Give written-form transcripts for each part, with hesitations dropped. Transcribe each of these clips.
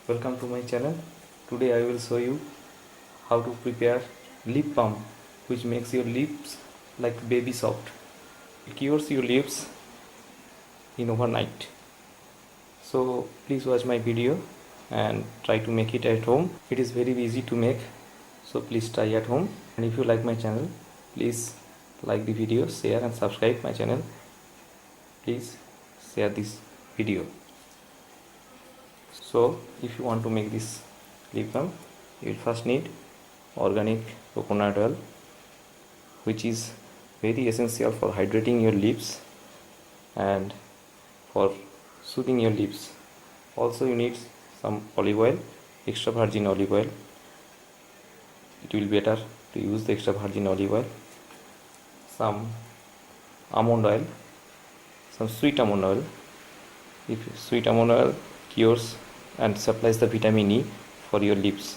Welcome to my channel. Today I will show you how to prepare lip balm which makes your lips like baby soft. It cures your lips in overnight. So please watch my video and try to make it at home. It is very easy to make, so please try at home. And if you like my channel, please like the video, share and subscribe my channel. Please share this video. So if you want to make this lip balm, you will first need organic coconut oil, which is very essential for hydrating your lips and for soothing your lips. Also you need some olive oil, extra virgin olive oil. It will be better to use the extra virgin olive oil. Some almond oil, some sweet almond oil. If sweet almond oil cures and supplies the vitamin E for your lips,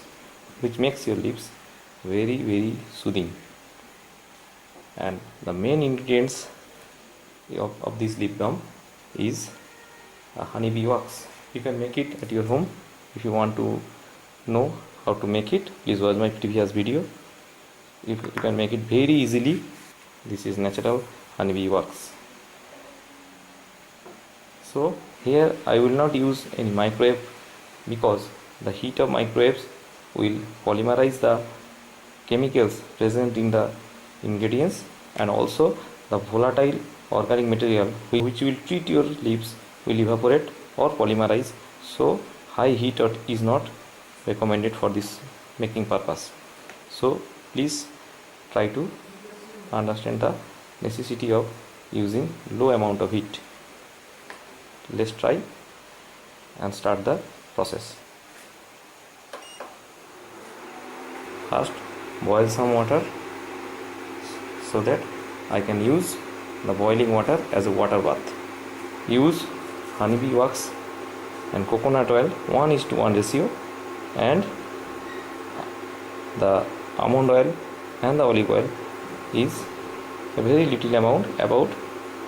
which makes your lips very soothing. And the main ingredients of this lip balm is a honeybee wax. You can make it at your home. If you want to know how to make it, please watch my previous video. If you can make it very easily. This is natural honeybee wax. So here I will not use any microwave because the heat of microwaves will polymerize the chemicals present in the ingredients, and also the volatile organic material which will treat your lips will evaporate or polymerize. So high heat is not recommended for this making purpose. So please try to understand the necessity of using low amount of heat. Let's try and start the process. First, boil some water so that I can use the boiling water as a water bath. Use honeybee wax and coconut oil 1:1 ratio, and the almond oil and the olive oil is a very little amount, about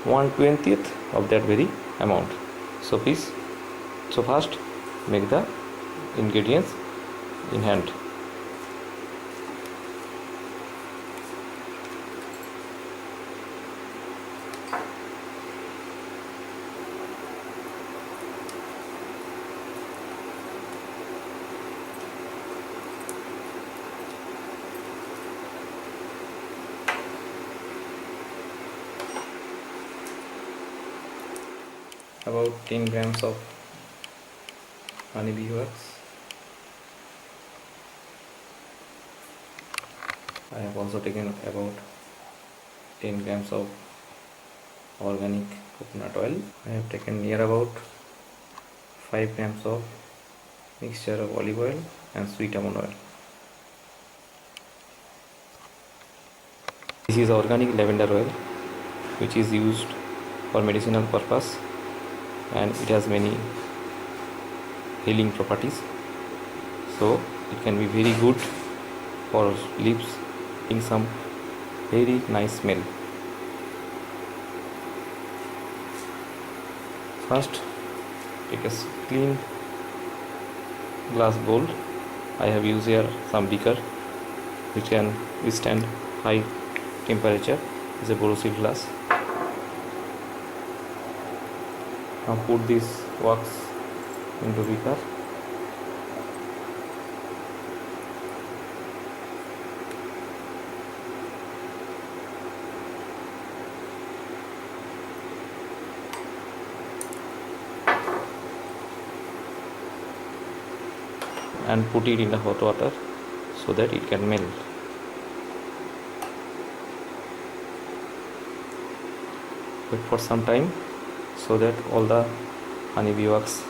1/20th of that very amount. So first make the ingredients in hand. About 10 grams of honeybee wax. I have also taken about 10 grams of organic coconut oil. I have taken near about 5 grams of mixture of olive oil and sweet almond oil. This is organic lavender oil, which is used for medicinal purpose, and it has many healing properties, so it can be very good for lips, in some very nice smell. First, take a clean glass bowl. I have used here some beaker which can withstand high temperature. It's a borosilicate glass. Now put this wax into beaker. And put it in the hot water so that it can melt. Wait for some time so that all the honeybee wax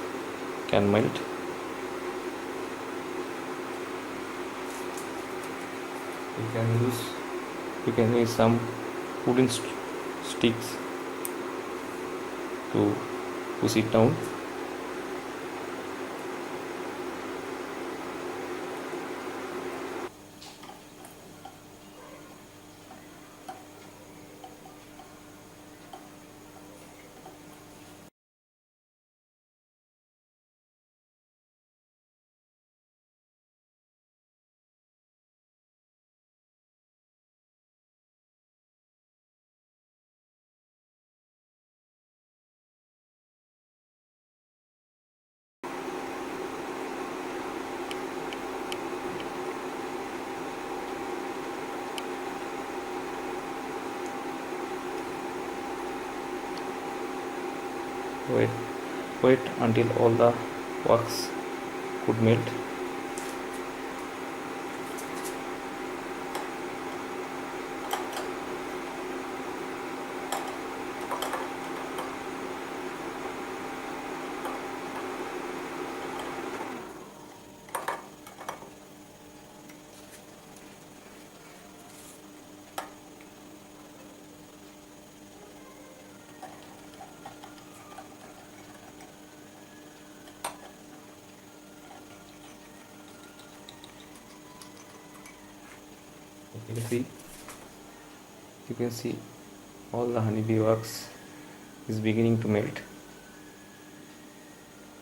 can melt. You can use some wooden sticks to push it down. wait wait until all the wax could melt. You can see all the honeybee wax is beginning to melt.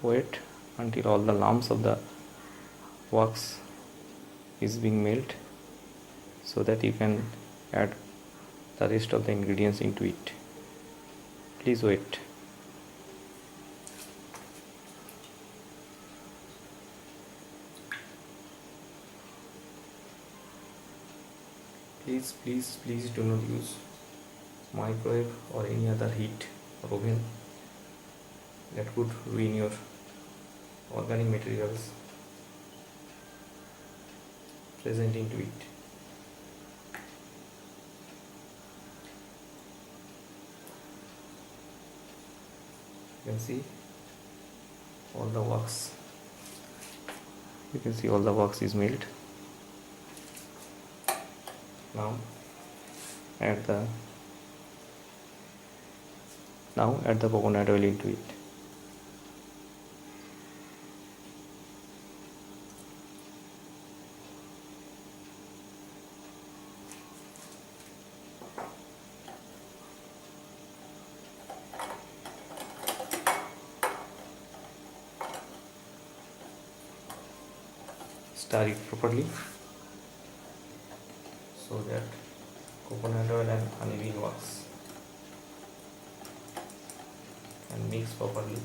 Wait until all the lumps of the wax is being melt, so that you can add the rest of the ingredients into it. Please wait. Please do not use microwave or any other heat or oven that could ruin your organic materials present into it. You can see all the wax. You can see all the wax is melt. Now add the coconut oil into it. Stir it properly so that coconut oil and honeybee wax and mix properly.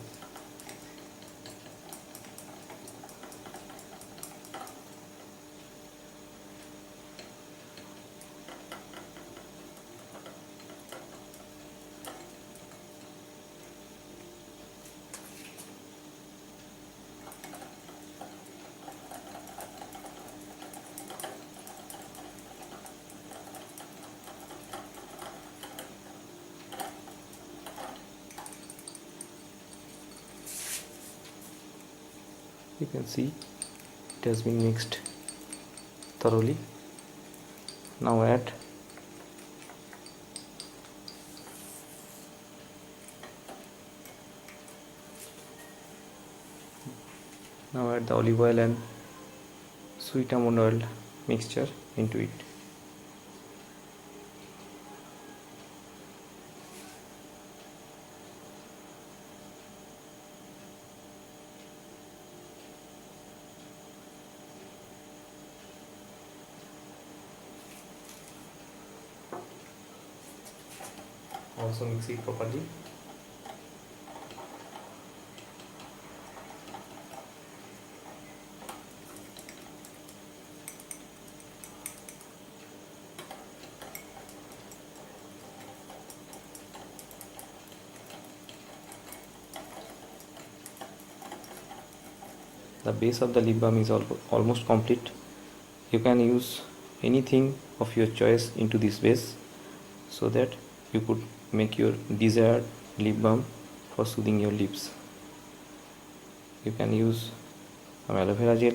You can see it has been mixed thoroughly. Now add the olive oil and sweet almond oil mixture into it. Also mix it properly. The base of the lip balm is almost complete. You can use anything of your choice into this base so that you could make your desired lip balm for soothing your lips. You can use some aloe vera gel,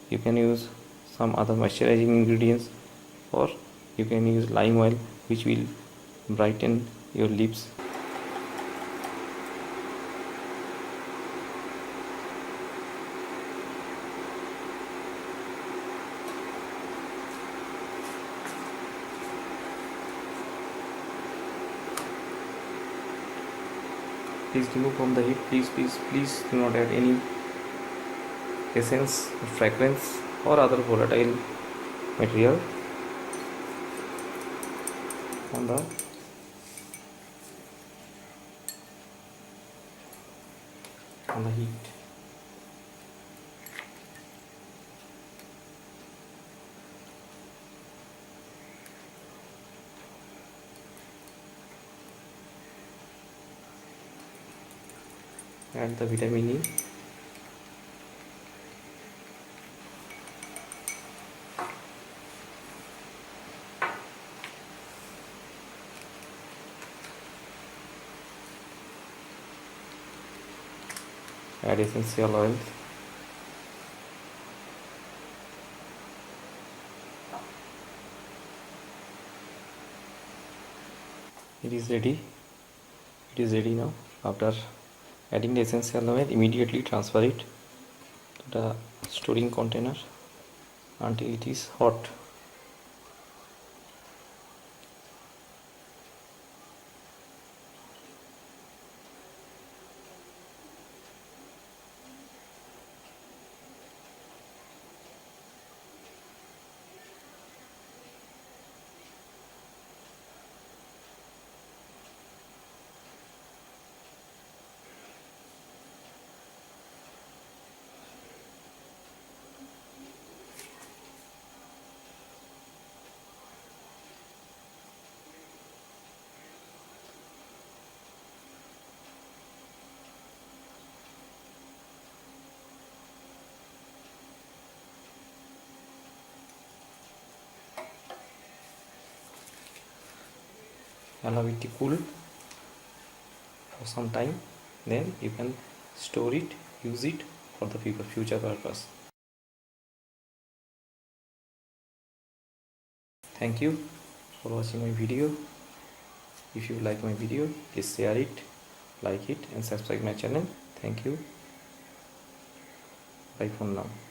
you can use some other moisturizing ingredients, or you can use lime oil, which will brighten your lips. Please remove from the heat. Please do not add any essence, fragrance or other volatile material on the heat. add the vitamin E. Add essential oils. It is ready. It is ready now. After adding the essential oil, immediately transfer it to the storing container until it is hot. Allow it to cool for some time, then you can store it, use it for the future purpose. Thank you for watching my video. If you like my video, please share it, like it and subscribe my channel. Thank you. Bye for now.